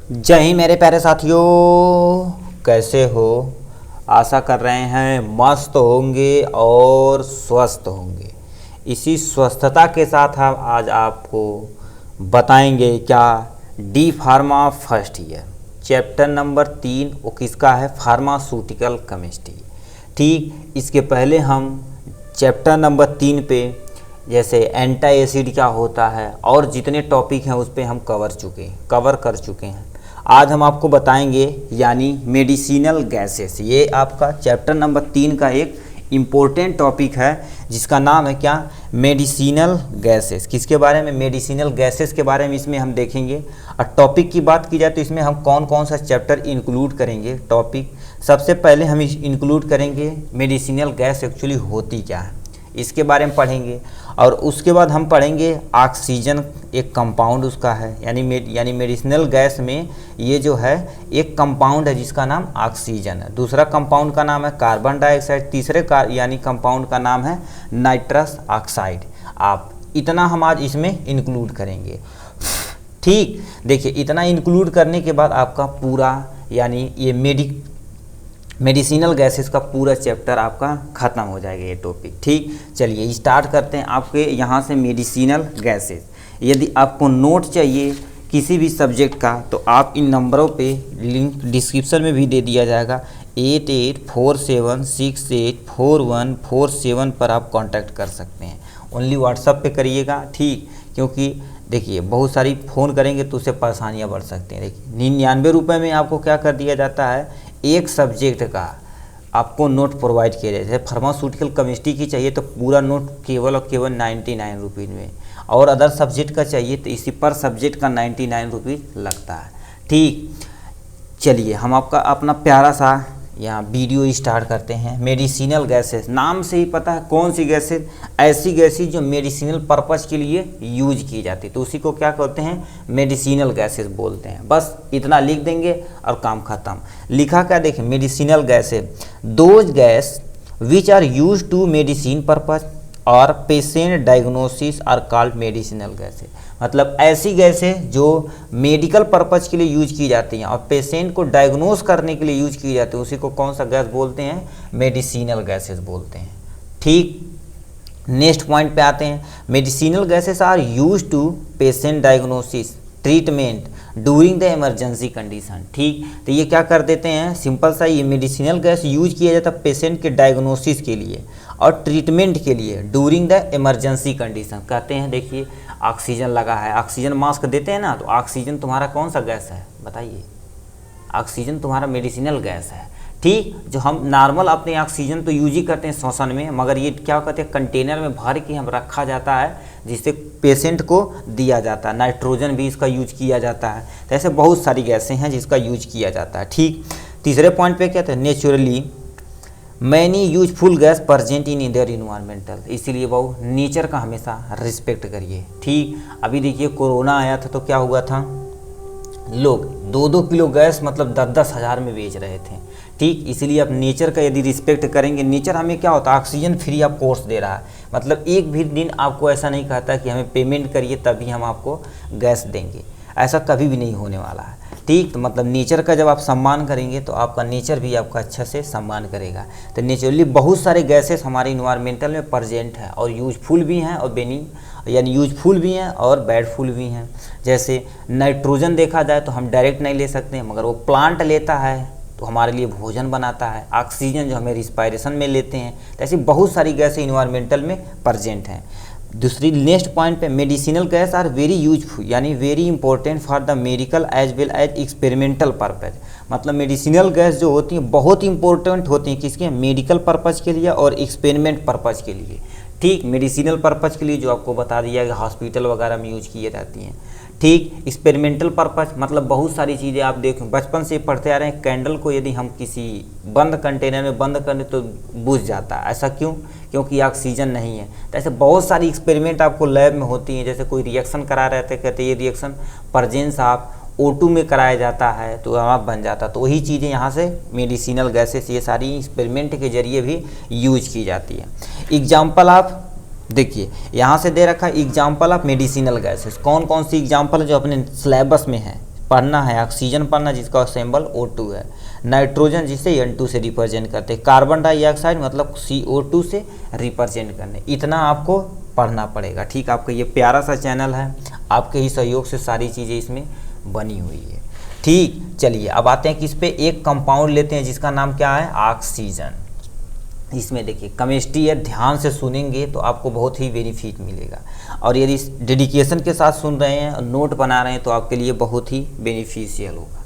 जय हिंद मेरे प्यारे साथियों, कैसे हो। आशा कर रहे हैं मस्त होंगे और स्वस्थ होंगे। इसी स्वस्थता के साथ हम आज आपको बताएंगे क्या D pharma first year chapter number 3 वो किसका है, फार्मास्यूटिकल केमिस्ट्री। ठीक, इसके पहले हम चैप्टर नंबर 3 पे जैसे एंटी एसिड क्या होता है और जितने टॉपिक हैं उस पर हम कवर कर चुके हैं। आज हम आपको बताएंगे यानी मेडिसिनल गैसेस। ये आपका चैप्टर नंबर 3 का एक इम्पोर्टेंट टॉपिक है जिसका नाम है क्या, मेडिसिनल गैसेस। किसके बारे में, मेडिसिनल गैसेस के बारे में इसमें हम देखेंगे। और टॉपिक की बात की जाए तो इसमें हम कौन कौन सा चैप्टर इंक्लूड करेंगे। टॉपिक सबसे पहले हम इंक्लूड करेंगे मेडिसिनल गैस एक्चुअली होती क्या है, इसके बारे में पढ़ेंगे। और उसके बाद हम पढ़ेंगे ऑक्सीजन एक कंपाउंड उसका है, यानी मेडिसिनल गैस में ये जो है एक कंपाउंड है जिसका नाम ऑक्सीजन है। दूसरा कंपाउंड का नाम है कार्बन डाइऑक्साइड। तीसरे यानी कंपाउंड का नाम है नाइट्रस ऑक्साइड। आप इतना हम आज इसमें इंक्लूड करेंगे। ठीक, देखिए इतना इंक्लूड करने के बाद आपका पूरा यानी ये मेडिसिनल गैसेस का पूरा चैप्टर आपका ख़त्म हो जाएगा ये टॉपिक। ठीक, चलिए स्टार्ट करते हैं आपके यहाँ से मेडिसिनल गैसेस। यदि आपको नोट चाहिए किसी भी सब्जेक्ट का तो आप इन नंबरों पे लिंक डिस्क्रिप्शन में भी दे दिया जाएगा। 8847684147 पर आप कांटेक्ट कर सकते हैं। ओनली व्हाट्सअप पे करिएगा, ठीक, क्योंकि देखिए बहुत सारी फ़ोन करेंगे तो उससे परेशानियाँ बढ़ सकती हैं। देखिए 99 रुपये में आपको क्या कर दिया जाता है, एक सब्जेक्ट का आपको नोट प्रोवाइड किया जाता है। फार्मास्यूटिकल केमिस्ट्री की चाहिए तो पूरा नोट केवल और केवल 99 रुपीज़ में, और अदर सब्जेक्ट का चाहिए तो इसी पर सब्जेक्ट का 99 रुपीज़ लगता है। ठीक, चलिए हम आपका अपना प्यारा सा यहाँ वीडियो स्टार्ट करते हैं। मेडिसिनल गैसेस, नाम से ही पता है कौन सी गैसेस, ऐसी गैसेस जो मेडिसिनल पर्पज़ के लिए यूज की जाती है तो उसी को क्या कहते हैं, मेडिसिनल गैसेस बोलते हैं। बस इतना लिख देंगे और काम खत्म। लिखा क्या, देखिए medicinal gases those gas which are use to medicine purpose और patient diagnosis are called medicinal gases. मतलब ऐसी गैसें जो मेडिकल पर्पज़ के लिए यूज की जाती हैं और पेशेंट को डायग्नोस करने के लिए यूज की जाती है उसी को कौन सा गैस बोलते हैं, मेडिसिनल गैसेस बोलते हैं। ठीक, नेक्स्ट पॉइंट पे आते हैं। Medicinal gases are use to patient diagnosis treatment during the emergency condition. ठीक, तो ये क्या कर देते हैं, सिंपल सा ये मेडिसिनल गैस यूज किया जाता है पेशेंट के डायग्नोसिस के लिए और ट्रीटमेंट के लिए ड्यूरिंग द इमरजेंसी कंडीशन। कहते हैं देखिए ऑक्सीजन लगा है, ऑक्सीजन मास्क देते हैं ना, तो ऑक्सीजन तुम्हारा कौन सा गैस है बताइए, ऑक्सीजन तुम्हारा मेडिसिनल गैस है। ठीक, जो हम नॉर्मल अपने ऑक्सीजन तो यूज ही करते हैं श्वसन में, मगर ये क्या कहते हैं कंटेनर में भर के हम रखा जाता है जिससे पेशेंट को दिया जाता है। नाइट्रोजन भी इसका यूज किया जाता है। तो ऐसे बहुत सारी गैसें हैं जिसका यूज किया जाता है। ठीक, तीसरे पॉइंट पे क्या था, naturally many useful gas present in their environmental. इसीलिए वो नेचर का हमेशा रिस्पेक्ट करिए। ठीक, अभी देखिए कोरोना आया था तो क्या हुआ था, लोग 2-2 किलो गैस मतलब 10-10 हज़ार में बेच रहे थे। ठीक, इसलिए आप नेचर का यदि रिस्पेक्ट करेंगे, नेचर हमें क्या होता है ऑक्सीजन फ्री आप कोर्स दे रहा है, मतलब एक भी दिन आपको ऐसा नहीं कहता कि हमें पेमेंट करिए तभी हम आपको गैस देंगे, ऐसा कभी भी नहीं होने वाला है। ठीक, तो मतलब नेचर का जब आप सम्मान करेंगे तो आपका नेचर भी आपका अच्छा से सम्मान करेगा। तो नेचुरली बहुत सारे गैसेस हमारे इन्वायरमेंटल में प्रेजेंट हैं और यूजफुल भी हैं और यानी यूजफुल भी हैं और बैडफुल भी हैं। जैसे नाइट्रोजन देखा जाए तो हम डायरेक्ट नहीं ले सकते हैं, मगर वो प्लांट लेता है तो हमारे लिए भोजन बनाता है। ऑक्सीजन जो हमें रिस्पायरेशन में लेते हैं, तो ऐसी बहुत सारी गैसें इन्वायरमेंटल में प्रेजेंट हैं। दूसरी नेक्स्ट पॉइंट पे, medicinal gas are very useful यानी very important for the medical as well as experimental purpose. मतलब मेडिसिनल गैस जो होती हैं बहुत इंपॉर्टेंट होती हैं किसके, मेडिकल पर्पज़ के लिए और एक्सपेरिमेंट पर्पज़ के लिए। ठीक, मेडिसिनल पर्पज़ के लिए जो आपको बता दिया गया हॉस्पिटल वगैरह में यूज की जाती हैं। ठीक, एक्सपेरिमेंटल पर्पज़ मतलब बहुत सारी चीज़ें आप देखें बचपन से पढ़ते आ रहे हैं, कैंडल को यदि हम किसी बंद कंटेनर में बंद कर दें तो बुझ जाता है, ऐसा क्यों, क्योंकि ऑक्सीजन नहीं है। तो ऐसे बहुत सारी एक्सपेरिमेंट आपको लैब में होती हैं। जैसे कोई रिएक्शन करा रहे थे, कहते ये रिएक्शन प्रेजेंस ऑफ O2 में कराया जाता है तो आप बन जाता। तो वही चीज़ें यहाँ से मेडिसिनल गैसेस ये सारी एक्सपेरिमेंट के जरिए भी यूज की जाती है। एग्जाम्पल आप देखिए यहाँ से दे रखा है एग्जाम्पल ऑफ मेडिसिनल गैसेस, कौन कौन सी एग्जाम्पल जो अपने सिलेबस में है पढ़ना है, ऑक्सीजन पढ़ना जिसका सिंबल O2 है, नाइट्रोजन जिसे N2 से रिप्रेजेंट करते हैं, कार्बन डाइऑक्साइड मतलब CO2 से रिप्रेजेंट करने, इतना आपको पढ़ना पड़ेगा। ठीक, आपका ये प्यारा सा चैनल है, आपके ही सहयोग से सारी चीज़ें इसमें बनी हुई है। ठीक, चलिए अब आते हैं किस पे, एक कंपाउंड लेते हैं जिसका नाम क्या है, ऑक्सीजन। इसमें देखिए केमिस्ट्री है, ध्यान से सुनेंगे तो आपको बहुत ही बेनिफिट मिलेगा, और यदि डेडिकेशन के साथ सुन रहे हैं और नोट बना रहे हैं तो आपके लिए बहुत ही बेनिफिशियल होगा।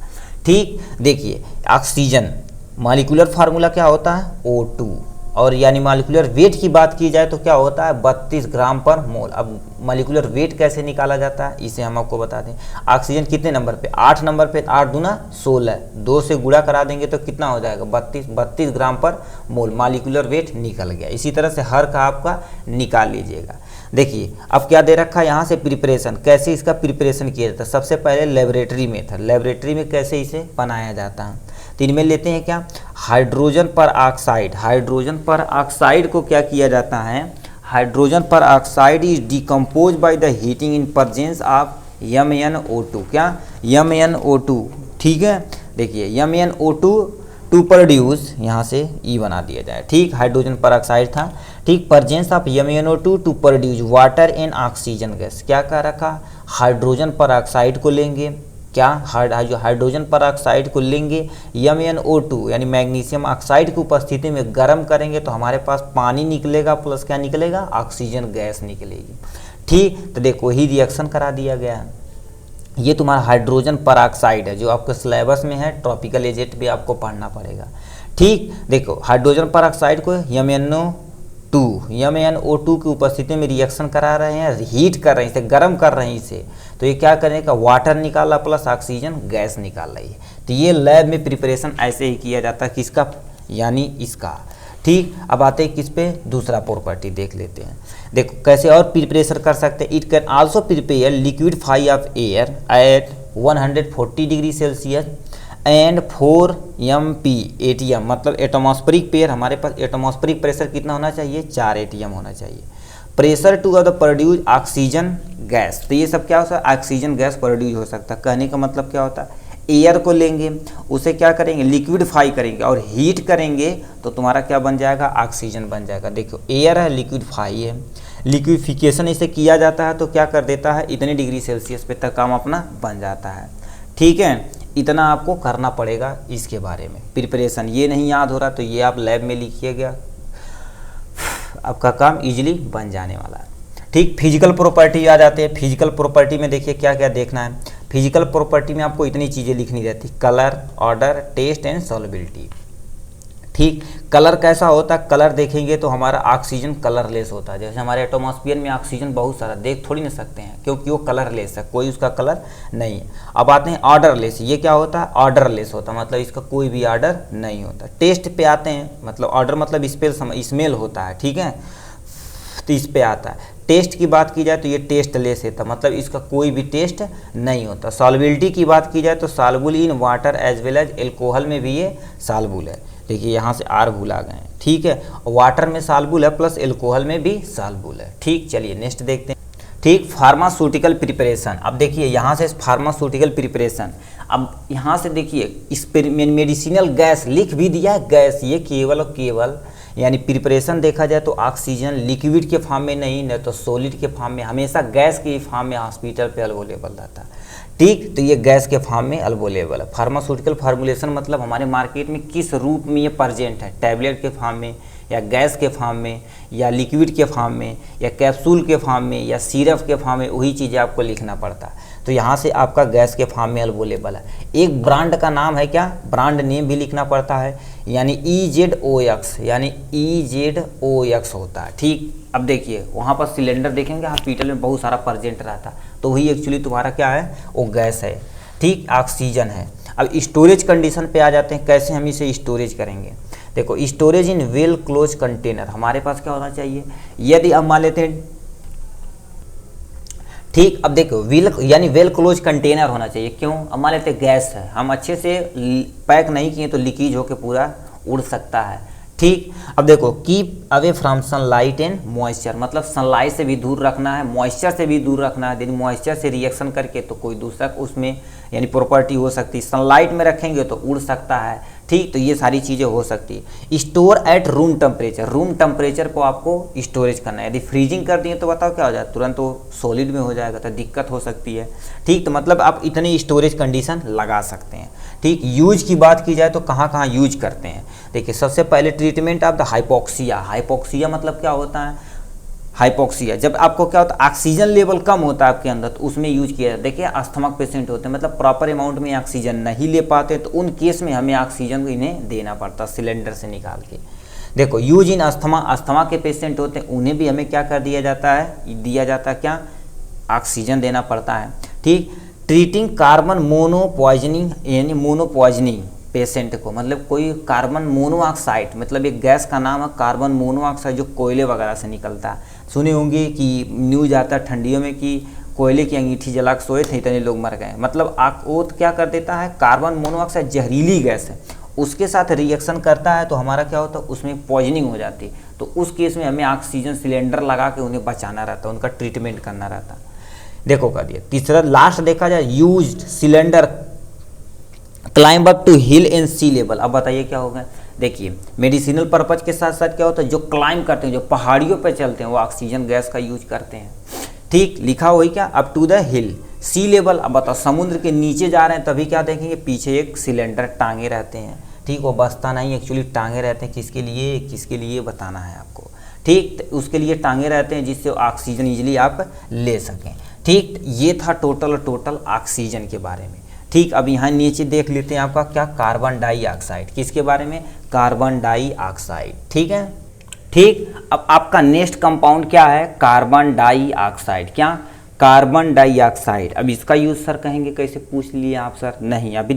ठीक, देखिए ऑक्सीजन मॉलिक्यूलर फार्मूला क्या होता है, O2, और यानी मॉलिक्यूलर वेट की बात की जाए तो क्या होता है, 32 ग्राम पर मोल। अब मॉलिक्यूलर वेट कैसे निकाला जाता है इसे हम आपको बता दें। ऑक्सीजन कितने नंबर पे, 8 नंबर पे, 8 दूना 16, 2 से गुणा करा देंगे तो कितना हो जाएगा, 32 ग्राम पर मोल, मॉलिक्यूलर वेट निकल गया। इसी तरह से हर का आपका निकाल लीजिएगा। देखिए अब क्या दे रखा है यहाँ से, प्रिपरेशन, कैसे इसका प्रिपरेशन किया जाता है। सबसे पहले लेबोरेटरी मेथड, लेबोरेटरी में कैसे इसे बनाया जाता है, तो इनमें लेते हैं क्या, हाइड्रोजन पर ऑक्साइड। हाइड्रोजन पर ऑक्साइड को क्या किया जाता है, हाइड्रोजन पर oxide is decompose by the heating in presence of MnO2, क्या MnO2। ठीक है, देखिए MnO2 टू प्रोड्यूस, यहाँ से E बना दिया जाए। ठीक, हाइड्रोजन पर ऑक्साइड था। ठीक, presence of MnO2 to produce water and oxygen gas, क्या क्या रखा, हाइड्रोजन पर ऑक्साइड को लेंगे, क्या हाइड्रोजन पर ऑक्साइड को लेंगे, MnO2 यानी मैग्नीशियम ऑक्साइड की उपस्थिति में गर्म करेंगे तो हमारे पास पानी निकलेगा, प्लस क्या निकलेगा, ऑक्सीजन गैस निकलेगी। ठीक, तो देखो ही रिएक्शन करा दिया गया है। ये तुम्हारा हाइड्रोजन पर ऑक्साइड है जो आपके सिलेबस में है, ट्रॉपिकल एजेंट भी आपको पढ़ना पड़ेगा। ठीक, देखो हाइड्रोजन पर ऑक्साइड को MnO2 की उपस्थिति में रिएक्शन करा रहे हैं, हीट कर रहे हैं, इसे गर्म कर रहे हैं इसे, तो ये क्या करेगा, वाटर निकाला प्लस ऑक्सीजन गैस निकाल रही है। तो ये लैब में प्रिपरेशन ऐसे ही किया जाता है, किसका, यानी इसका। ठीक, अब आते हैं किस पे, दूसरा प्रॉपर्टी देख लेते हैं। देखो कैसे और प्रिपरेशन कर सकते हैं, it can also prepare liquid of air at 140 degree Celsius and 4 MPATM, मतलब एटमॉस्फेरिक पेयर, हमारे पास एटमॉस्फेरिक प्रेशर कितना होना चाहिए, 4 ATM होना चाहिए। Pressure to the produce oxygen gas, तो ये सब क्या होता है, ऑक्सीजन गैस प्रोड्यूस हो सकता है। कहने का मतलब क्या होता है, एयर को लेंगे, उसे क्या करेंगे, लिक्विडफाई करेंगे और हीट करेंगे तो तुम्हारा क्या बन जाएगा, ऑक्सीजन बन जाएगा। देखो एयर है, लिक्विडफाई है, लिक्विफिकेशन इसे किया जाता है तो क्या कर देता है, इतने डिग्री सेल्सियस पे तक काम अपना बन जाता है। ठीक है, इतना आपको करना पड़ेगा इसके बारे में प्रिपरेशन। ये नहीं याद हो रहा तो ये आप लैब में लिखिएगा, आपका काम इजीली बन जाने वाला है। ठीक, फिजिकल प्रॉपर्टी आ जाते हैं। फिजिकल प्रॉपर्टी में देखिए क्या क्या देखना है। फिजिकल प्रॉपर्टी में आपको इतनी चीज़ें लिखनी रहती, colour, odour, taste and solubility. ठीक, कलर कैसा होता है, कलर देखेंगे तो हमारा ऑक्सीजन कलरलेस होता है। जैसे हमारे एटमॉस्फेयर में ऑक्सीजन बहुत सारा देख थोड़ी ना सकते हैं क्योंकि वो कलरलेस है, कोई उसका कलर नहीं है। अब आते हैं ऑर्डरलेस, ये क्या होता है, ऑर्डरलेस होता है, मतलब इसका कोई भी ऑर्डर नहीं होता। टेस्ट पे आते हैं, मतलब ऑर्डर मतलब स्मेल होता है। ठीक है, तो इस पे आता है। टेस्ट की बात की जाए तो ये टेस्टलेस है, मतलब इसका कोई भी टेस्ट नहीं होता। सॉल्युबिलिटी की बात की जाए तो soluble in water as well as alcohol में भी ये सॉल्युबल है। देखिए यहाँ से आर भूला गए। ठीक है, वाटर में सॉल्युबल है प्लस एल्कोहल में भी सॉल्युबल है। ठीक, चलिए नेक्स्ट देखते हैं। ठीक, फार्मास्यूटिकल प्रिपरेशन। अब देखिए यहाँ से फार्मास्यूटिकल प्रिपरेशन, अब यहाँ से देखिए मेडिसिनल गैस लिख भी दिया है, गैस ये केवल और केवल यानी प्रिपरेशन देखा जाए तो ऑक्सीजन लिक्विड के फॉर्म में नहीं तो सॉलिड के फॉर्म में, हमेशा गैस के फॉर्म में हॉस्पिटल पे अवेलेबल रहता है। ठीक, तो ये गैस के फॉर्म में अवेलेबल है। फार्मास्यूटिकल फार्मूलेशन मतलब हमारे मार्केट में किस रूप में ये प्रेजेंट है, टैबलेट के फॉर्म में या गैस के फॉर्म में या लिक्विड के फॉर्म में या कैप्सूल के फॉर्म में या सिरप के फॉर्म में, वही चीज़ें आपको लिखना पड़ता है। तो यहाँ से आपका गैस के फॉर्म में अवेलेबल है। एक ब्रांड का नाम है, क्या ब्रांड नेम भी लिखना पड़ता है, यानी EZOX, यानी EZOX होता है। ठीक, अब देखिए वहाँ पर सिलेंडर देखेंगे हॉस्पिटल में बहुत सारा प्रेजेंट रहता, तो वही एक्चुअली तुम्हारा क्या है, वो गैस है। ठीक, ऑक्सीजन है। अब स्टोरेज कंडीशन पे आ जाते हैं, कैसे हम इसे स्टोरेज करेंगे। देखो storage in well close container, हमारे पास क्या होना चाहिए, यदि हम मान लेते हैं। ठीक, अब देखो वेल क्लोज कंटेनर होना चाहिए। क्यों, अब मान लेते हैं गैस है, हम अच्छे से पैक नहीं किए तो लीकेज होकर पूरा उड़ सकता है। ठीक। अब देखो keep away from sunlight and moisture, मतलब सनलाइट से भी दूर रखना है, मॉइस्चर से भी दूर रखना है। यदि मॉइस्चर से रिएक्शन करके तो कोई दूसरा उसमें यानी प्रॉपर्टी हो सकती है, सनलाइट में रखेंगे तो उड़ सकता है, ठीक। तो ये सारी चीज़ें हो सकती है। Store at room temperature, room temperature को आपको स्टोरेज करना है। यदि फ्रीजिंग कर दिए तो बताओ क्या हो जाए, तुरंत वो सॉलिड में हो जाएगा तो दिक्कत हो सकती है, ठीक। तो मतलब आप इतनी स्टोरेज कंडीशन लगा सकते हैं, ठीक। यूज की बात की जाए तो कहाँ कहाँ यूज करते हैं, देखिए सबसे पहले treatment of the hypoxia. Hypoxia मतलब क्या होता है, हाइपोक्सिया जब आपको क्या होता है ऑक्सीजन लेवल कम होता है आपके अंदर, तो उसमें यूज किया जाता है। देखिए अस्थमा पेशेंट होते हैं, मतलब प्रॉपर अमाउंट में ऑक्सीजन नहीं ले पाते, तो उन केस में हमें ऑक्सीजन को इन्हें देना पड़ता है सिलेंडर से निकाल के। देखो यूज इन अस्थमा, अस्थमा के पेशेंट होते हैं उन्हें भी हमें क्या कर दिया जाता है, क्या ऑक्सीजन देना पड़ता है, ठीक। ट्रीटिंग कार्बन मोनोपॉइजनिंग, यानी मोनोपॉइजनिंग पेशेंट को, मतलब कोई कार्बन मोनोऑक्साइड, मतलब एक गैस का नाम है कार्बन मोनोऑक्साइड जो कोयले वगैरह से निकलता है। सुने होंगे कि न्यूज आता है ठंडियों में कि कोयले की अंगीठी जला के सोए थे इतने लोग मर गए, मतलब वो क्या कर देता है, कार्बन मोनोऑक्साइड जहरीली गैस है, उसके साथ रिएक्शन करता है तो हमारा क्या होता है उसमें पॉइजनिंग हो जाती है। तो उस केस में हमें ऑक्सीजन सिलेंडर लगा के उन्हें बचाना रहता है, उनका ट्रीटमेंट करना रहता है। देखो कर दिया। तीसरा लास्ट देखा जाए, used cylinder climb up to hill in sea level. अब बताइए क्या होगा, देखिए मेडिसिनल पर्पज के साथ साथ क्या होता है, जो क्लाइंब करते हैं, जो पहाड़ियों पर चलते हैं, वो ऑक्सीजन गैस का यूज करते हैं, ठीक। लिखा हुई क्या, up to the hill sea level. अब बताओ समुद्र के नीचे जा रहे हैं तभी क्या देखेंगे, पीछे एक सिलेंडर टांगे रहते हैं, ठीक। वो बसता नहीं, एक्चुअली टांगे रहते हैं, किसके लिए बताना है आपको, ठीक। तो उसके लिए टांगे रहते हैं जिससे ऑक्सीजन ईजिली आप ले सकें, ठीक। ये था टोटल ऑक्सीजन के बारे में, ठीक। अब यहाँ नीचे देख लेते हैं आपका क्या, कार्बन डाइऑक्साइड, किसके बारे में, कार्बन डाइऑक्साइड, ठीक है, ठीक। अब आपका नेक्स्ट कंपाउंड क्या है, कार्बन डाइऑक्साइड, क्या, कार्बन डाइऑक्साइड। अब इसका यूज सर कहेंगे कैसे, पूछ लिए आप सर, नहीं अभी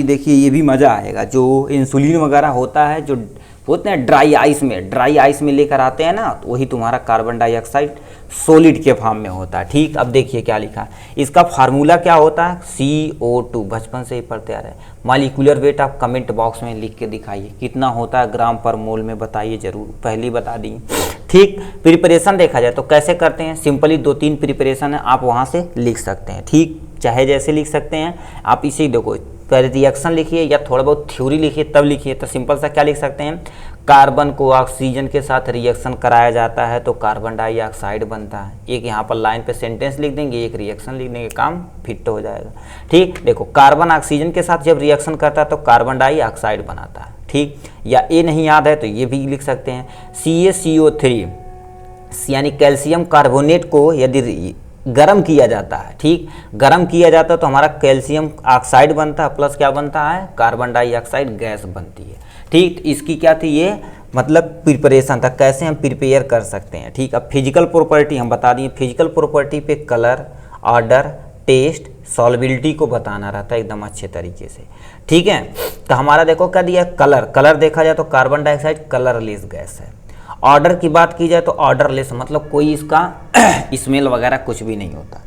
देखिए ये भी मज़ा आएगा। जो इंसुलिन वगैरह होता है, जो होते हैं ड्राई आइस में लेकर आते हैं ना, तो वही तुम्हारा कार्बन डाइऑक्साइड सॉलिड के फॉर्म में होता है, ठीक। अब देखिए क्या लिखा है, इसका फार्मूला क्या होता है, CO2, बचपन से ही पढ़ते आ रहे हैं। मॉलिक्यूलर वेट आप कमेंट बॉक्स में लिख के दिखाइए कितना होता है ग्राम पर मोल में, बताइए जरूर, पहले बता दी, ठीक। प्रिपरेशन देखा जाए तो कैसे करते हैं, सिंपली 2-3 प्रिपरेशन है, आप वहाँ से लिख सकते हैं, ठीक। चाहे जैसे लिख सकते हैं आप, इसे देखो पहले रिएक्शन लिखिए या थोड़ा बहुत थ्योरी लिखिए तब लिखिए। तो सिंपल सा क्या लिख सकते हैं, कार्बन को ऑक्सीजन के साथ रिएक्शन कराया जाता है तो कार्बन डाइऑक्साइड बनता है। एक यहाँ पर लाइन पे सेंटेंस लिख देंगे, एक रिएक्शन लिख देंगे, काम फिट हो जाएगा, ठीक। देखो कार्बन ऑक्सीजन के साथ जब रिएक्शन करता है तो कार्बन डाइऑक्साइड बनाता है, ठीक। या ए नहीं याद है तो ये भी लिख सकते हैं, CaCO3 यानी कैल्शियम कार्बोनेट को यदि गर्म किया जाता है, ठीक, गर्म किया जाता है तो हमारा कैल्शियम ऑक्साइड बनता है, प्लस क्या बनता है, कार्बन डाइऑक्साइड गैस बनती है, ठीक। इसकी क्या थी, ये मतलब प्रिपरेशन था, कैसे हम प्रिपेयर कर सकते हैं, ठीक। अब फिजिकल प्रॉपर्टी हम बता दिए, फिजिकल प्रॉपर्टी पे कलर, ऑर्डर, टेस्ट, सॉल्बिलिटी को बताना रहता है एकदम अच्छे तरीके से, ठीक है। तो हमारा देखो क्या दिया, कलर देखा जाए तो कार्बन डाइऑक्साइड कलरलेस गैस है। ऑर्डर की बात की जाए तो ऑर्डरलेस, मतलब कोई इसका स्मेल वगैरह कुछ भी नहीं होता।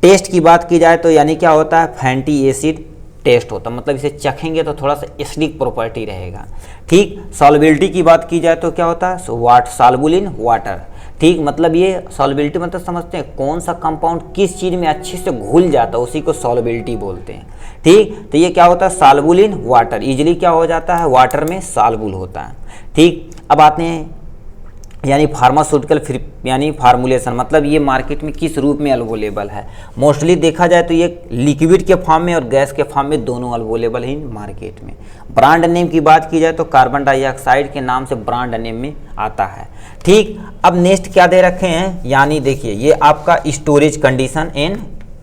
टेस्ट की बात की जाए तो यानी क्या होता है, फैटी एसिड टेस्ट होता है, मतलब इसे चखेंगे तो थोड़ा सा एसिडिक प्रॉपर्टी रहेगा, ठीक। सॉल्बिलिटी की बात की जाए तो क्या होता है, सॉल्युबल इन वाटर, ठीक। मतलब ये सॉल्बिलिटी मतलब समझते हैं कौन सा कंपाउंड किस चीज़ में अच्छे से घुल जाता है, उसी को सॉल्बिलिटी बोलते हैं, ठीक। तो ये क्या होता है, सॉल्युबल इन वाटर, इजिली क्या हो जाता है, वाटर में सॉल्युबल होता है, ठीक। अब आते हैं यानी फार्मास्यूटिकल यानी फार्मूलेशन, मतलब ये मार्केट में किस रूप में अवेलेबल है। मोस्टली देखा जाए तो ये लिक्विड के फॉर्म में और गैस के फॉर्म में दोनों अवेलेबल है मार्केट में। ब्रांड नेम की बात की जाए तो कार्बन डाइऑक्साइड के नाम से ब्रांड नेम में आता है, ठीक। अब नेक्स्ट क्या दे रखे हैं, यानी देखिए ये आपका storage condition and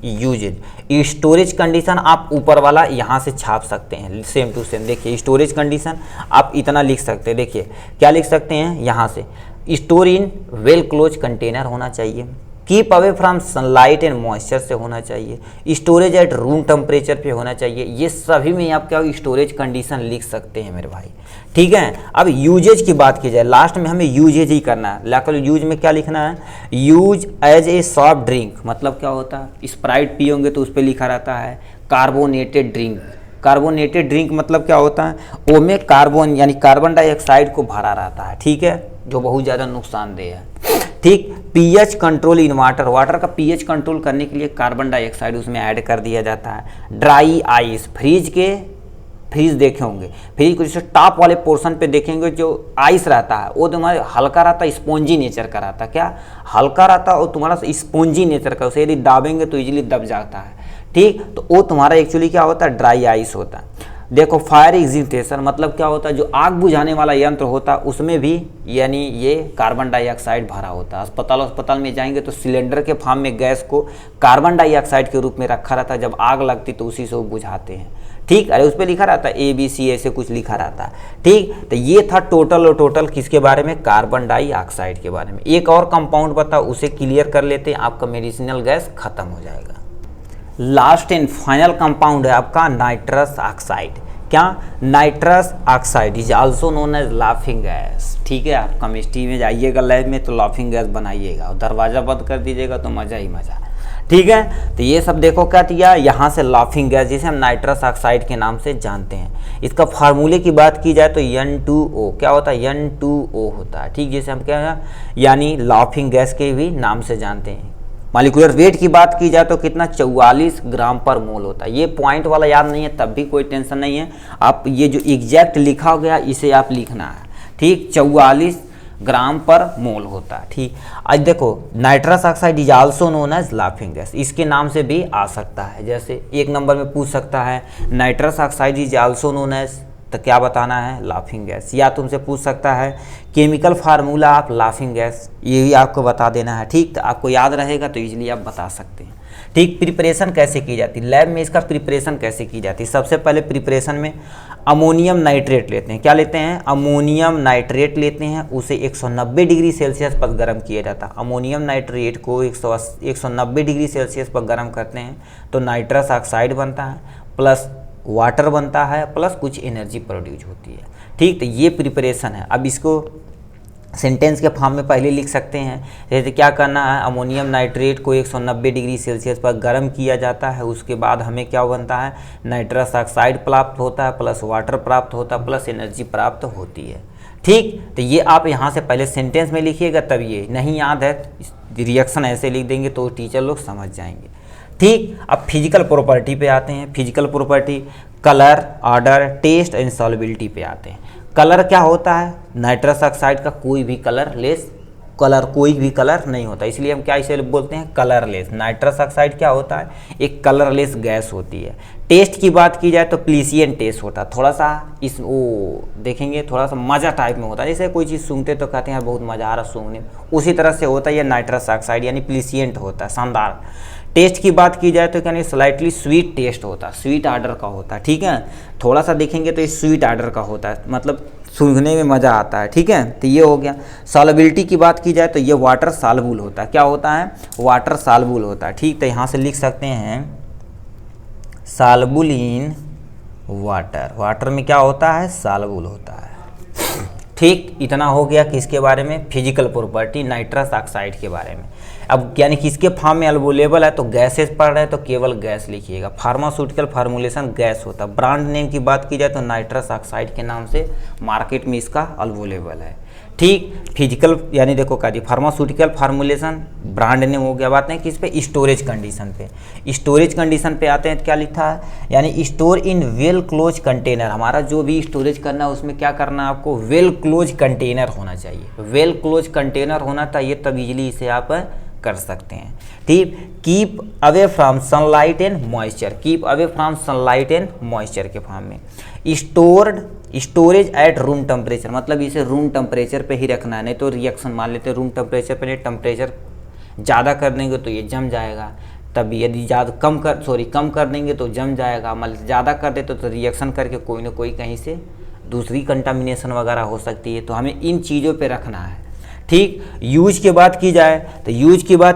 usages. Storage condition आप ऊपर वाला यहाँ से छाप सकते हैं, सेम टू सेम। देखिए स्टोरेज कंडीशन आप इतना लिख सकते हैं, देखिए क्या लिख सकते हैं यहाँ से, store in well close container होना चाहिए, keep away from sunlight and moisture से होना चाहिए, स्टोरेज एट रूम टेम्परेचर पे होना चाहिए। ये सभी में आप क्या स्टोरेज कंडीशन लिख सकते हैं मेरे भाई, ठीक है। अब यूजेज की बात की जाए, लास्ट में हमें यूजेज ही करना है। लाकर यूज में क्या लिखना है, use as a soft drink, मतलब क्या होता है, स्प्राइट पियोगे तो उस पर लिखा रहता है कार्बोनेटेड ड्रिंक, कार्बोनेटेड ड्रिंक मतलब क्या होता है, वो में कार्बन यानी कार्बन डाइऑक्साइड को भरा रहता है, ठीक है, जो बहुत ज़्यादा नुकसानदेह है। ठीक, pH control in water, water का पीएच कंट्रोल करने के लिए कार्बन डाइऑक्साइड उसमें ऐड कर दिया जाता है। ड्राई आइस, फ्रीज देखे होंगे, फ्रीज को जैसे टॉप वाले पोर्शन पे देखेंगे जो आइस रहता है वो तुम्हारा हल्का रहता है, स्पॉन्जी नेचर का रहता है, क्या हल्का रहता है और तुम्हारा स्पॉन्जी नेचर का, उसे यदि दाबेंगे तो इजीली दब जाता है। ठीक, तो वो तुम्हारा एक्चुअली क्या होता है, ड्राई आइस होता है। देखो फायर एग्जिस्टेशन मतलब क्या होता है, जो आग बुझाने वाला यंत्र होता है उसमें भी यानी ये कार्बन डाइऑक्साइड भरा होता है। अस्पताल में जाएंगे तो सिलेंडर के फॉर्म में गैस को कार्बन डाइऑक्साइड के रूप में रखा रहता है, जब आग लगती तो उसी से वो बुझाते हैं। ठीक, अरे उस पर लिखा रहता है ABC ऐसे कुछ लिखा रहता है। ठीक, तो ये था टोटल किसके बारे में, कार्बन डाइऑक्साइड के बारे में। एक और कंपाउंड बताओ, उसे क्लियर कर लेते हैं, आपका मेडिसिनल गैस खत्म हो जाएगा। लास्ट एंड फाइनल कंपाउंड है आपका नाइट्रस ऑक्साइड। क्या, nitrous oxide is also known as laughing gas. ठीक है, आप केमिस्ट्री में जाइएगा लैब में तो लाफिंग गैस बनाइएगा और दरवाज़ा बंद कर दीजिएगा तो मज़ा ही मज़ा। ठीक है, तो ये सब देखो क्या दिया यहाँ से, लाफिंग गैस जिसे हम नाइट्रस ऑक्साइड के नाम से जानते हैं। इसका फार्मूले की बात की जाए तो N2O क्या होता है, N2O होता है। ठीक, जैसे हम क्या है यानी लाफिंग गैस के भी नाम से जानते हैं। मॉलिक्यूलर वेट की बात की जाए तो कितना, 44 ग्राम पर मोल होता है। ये पॉइंट वाला याद नहीं है तब भी कोई टेंशन नहीं है, आप ये जो एग्जैक्ट लिखा हो गया इसे आप लिखना है। ठीक, 44 ग्राम पर मोल होता है। ठीक, आज देखो nitrous oxide is also known as laughing gas, इसके नाम से भी आ सकता है। जैसे एक नंबर में पूछ सकता है nitrous oxide is also known as, तो क्या बताना है, लाफिंग गैस। या तुमसे पूछ सकता है chemical formula of laughing gas, ये भी आपको बता देना है। ठीक, तो आपको याद रहेगा तो इजीली आप बता सकते हैं। ठीक, प्रिपरेशन कैसे की जाती है लैब में, इसका प्रिपरेशन कैसे की जाती है। सबसे पहले प्रिपरेशन में अमोनियम नाइट्रेट लेते हैं, क्या लेते हैं, अमोनियम नाइट्रेट लेते हैं, उसे 190 डिग्री सेल्सियस पर गर्म किया जाता है। अमोनियम नाइट्रेट को 190 डिग्री सेल्सियस पर गर्म करते हैं तो नाइट्रस ऑक्साइड बनता है, प्लस वाटर बनता है, प्लस कुछ एनर्जी प्रोड्यूस होती है। ठीक, तो ये प्रिपरेशन है। अब इसको सेंटेंस के फॉर्म में पहले लिख सकते हैं, जैसे क्या करना है, अमोनियम नाइट्रेट को 190 डिग्री सेल्सियस पर गर्म किया जाता है, उसके बाद हमें क्या बनता है, नाइट्रस ऑक्साइड प्राप्त होता है, प्लस वाटर प्राप्त होता है, प्लस एनर्जी प्राप्त होती है। ठीक, तो ये आप यहाँ से पहले सेंटेंस में लिखिएगा, तब ये नहीं याद है रिएक्शन ऐसे लिख देंगे तो टीचर लोग समझ जाएंगे। ठीक, अब फिजिकल प्रॉपर्टी पे आते हैं। Physical property colour, odour, taste and solubility पे आते हैं। कलर क्या होता है, नाइट्रस ऑक्साइड का कोई भी कोई भी कलर नहीं होता, इसलिए हम क्या इसे बोलते हैं, कलरलेस। नाइट्रस ऑक्साइड क्या होता है, एक कलरलेस गैस होती है। टेस्ट की बात की जाए तो प्लीसियन टेस्ट होता है, थोड़ा सा देखेंगे थोड़ा सा मज़ा टाइप में होता है, जैसे कोई चीज़ सूंघते तो कहते हैं बहुत मज़ा आ रहा सूंघने में, उसी तरह से होता है ये नाइट्रस ऑक्साइड यानी प्लीसियंट होता है, शानदार। टेस्ट की बात की जाए तो यानी स्लाइटली स्वीट टेस्ट होता है, स्वीट ऑर्डर का होता है। ठीक है, थोड़ा सा देखेंगे तो ये स्वीट ऑर्डर का होता है, मतलब सूंघने में मज़ा आता है। ठीक है, तो ये हो गया। सॉल्युबिलिटी की बात की जाए तो ये वाटर सॉल्युबल होता है, क्या होता है, वाटर सॉल्युबल होता है। ठीक, तो यहाँ से लिख सकते हैं सॉल्युबल इन वाटर, वाटर में क्या होता है, सॉल्युबल होता है। ठीक, इतना हो गया किसके बारे में, फिजिकल प्रॉपर्टी नाइट्रस ऑक्साइड के बारे में। अब यानी किसके फॉर्म में अवेलेबल है, तो गैसेस पढ़ रहे हैं तो केवल गैस लिखिएगा। फार्मास्यूटिकल फार्मूलेशन गैस होता है। ब्रांड नेम की बात की जाए तो नाइट्रस ऑक्साइड के नाम से मार्केट में इसका अवेलेबल है। ठीक, फिजिकल यानी देखो क्या फार्मास्यूटिकल फार्मूलेशन ब्रांड नेम हो गया। बात नहीं किस पे, स्टोरेज कंडीशन पे। स्टोरेज कंडीशन पे आते हैं तो क्या लिखा है, यानी store in well close container. हमारा जो भी स्टोरेज करना है उसमें क्या करना है आपको, वेल क्लोज कंटेनर होना चाहिए। वेल क्लोज कंटेनर होना चाहिए तब इजीली इसे आप कर सकते हैं। ठीक, keep away from sunlight and moisture, keep away from sunlight and moisture के फॉर्म में। स्टोरेज एट रूम टेम्परेचर, मतलब इसे रूम टेम्परेचर पे ही रखना है, नहीं तो रिएक्शन मान लेते हैं रूम टेम्परेचर पे, नहीं टेम्परेचर ज़्यादा कर देंगे तो ये जम जाएगा, तब यदि कम कर देंगे तो जम जाएगा, मतलब ज़्यादा कर देते तो रिएक्शन करके कोई ना कोई कहीं से दूसरी कंटामिनेशन वगैरह हो सकती है, तो हमें इन चीज़ों पे रखना है। ठीक, यूज की बात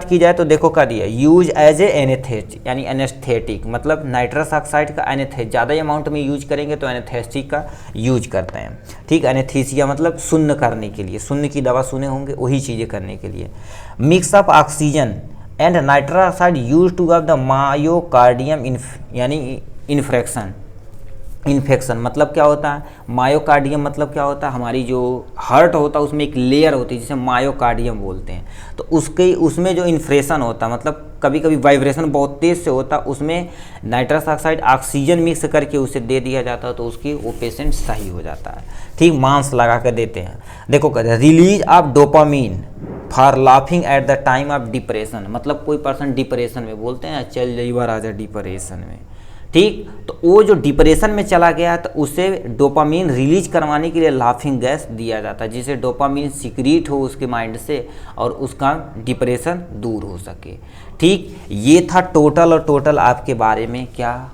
की जाए तो देखो क्या दिया, यूज एज ए एनेस्थेटिक यानी एनेस्थेटिक, मतलब नाइट्रस ऑक्साइड का एनेस्थेटिक ज़्यादा अमाउंट में यूज करेंगे तो एनेस्थेटिक का यूज करते हैं। ठीक, एनेस्थीसिया मतलब शून्य करने के लिए, शून्य की दवा सुने होंगे, वही चीज़ें करने के लिए। Mix of oxygen and nitrous oxide use to have the myocardium यानी इन्फ्रेक्शन, इन्फेक्शन मतलब क्या होता है, मायोकार्डियम मतलब क्या होता है, हमारी जो हार्ट होता है उसमें एक लेयर होती है जिसे मायोकार्डियम बोलते हैं। तो उसमें जो इन्फ्रेशन होता है, मतलब कभी कभी वाइब्रेशन बहुत तेज़ से होता है, उसमें नाइट्रस ऑक्साइड ऑक्सीजन मिक्स करके उसे दे दिया जाता है, तो उसकी वो पेशेंट सही हो जाता है। ठीक, मांस लगा कर देते हैं। देखो कहते हैं release of dopamine for laughing at the time of depression, मतलब कोई पर्सन डिप्रेशन में, बोलते हैं चल जाइए राजा डिप्रेशन में। ठीक, तो वो जो डिप्रेशन में चला गया तो उसे डोपामीन रिलीज करवाने के लिए लाफिंग गैस दिया जाता है, जिससे डोपामीन सिक्रीट हो उसके माइंड से और उसका डिप्रेशन दूर हो सके। ठीक, ये था टोटल आपके बारे में क्या,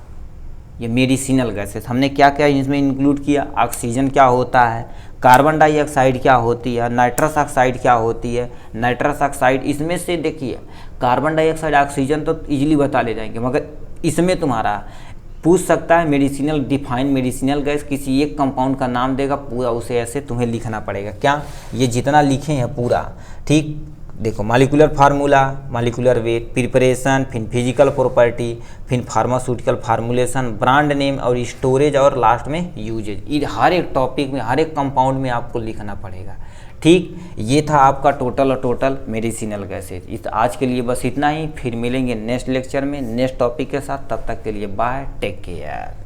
ये मेडिसिनल गैसेस हमने क्या क्या इसमें इंक्लूड किया। ऑक्सीजन क्या होता है, कार्बन डाइऑक्साइड क्या होती है, नाइट्रस ऑक्साइड क्या होती है। नाइट्रस ऑक्साइड इसमें से देखिए, कार्बन डाइऑक्साइड ऑक्सीजन तो इजीली बता ले जाएंगे, मगर इसमें तुम्हारा पूछ सकता है मेडिसिनल, डिफाइन मेडिसिनल गैस, किसी एक कंपाउंड का नाम देगा, पूरा उसे ऐसे तुम्हें लिखना पड़ेगा। क्या ये जितना लिखे हैं पूरा। ठीक, देखो molecular formula, molecular weight, preparation, फिर फिजिकल प्रॉपर्टी, फिर फार्मास्यूटिकल फार्मूलेशन, ब्रांड नेम और स्टोरेज और लास्ट में यूजेज। हर एक टॉपिक में, हर एक कंपाउंड में आपको लिखना पड़ेगा। ठीक, ये था आपका टोटल मेडिसिनल गैसेज। इस आज के लिए बस इतना ही, फिर मिलेंगे नेक्स्ट लेक्चर में नेक्स्ट टॉपिक के साथ। तब तक के लिए बाय, टेक केयर।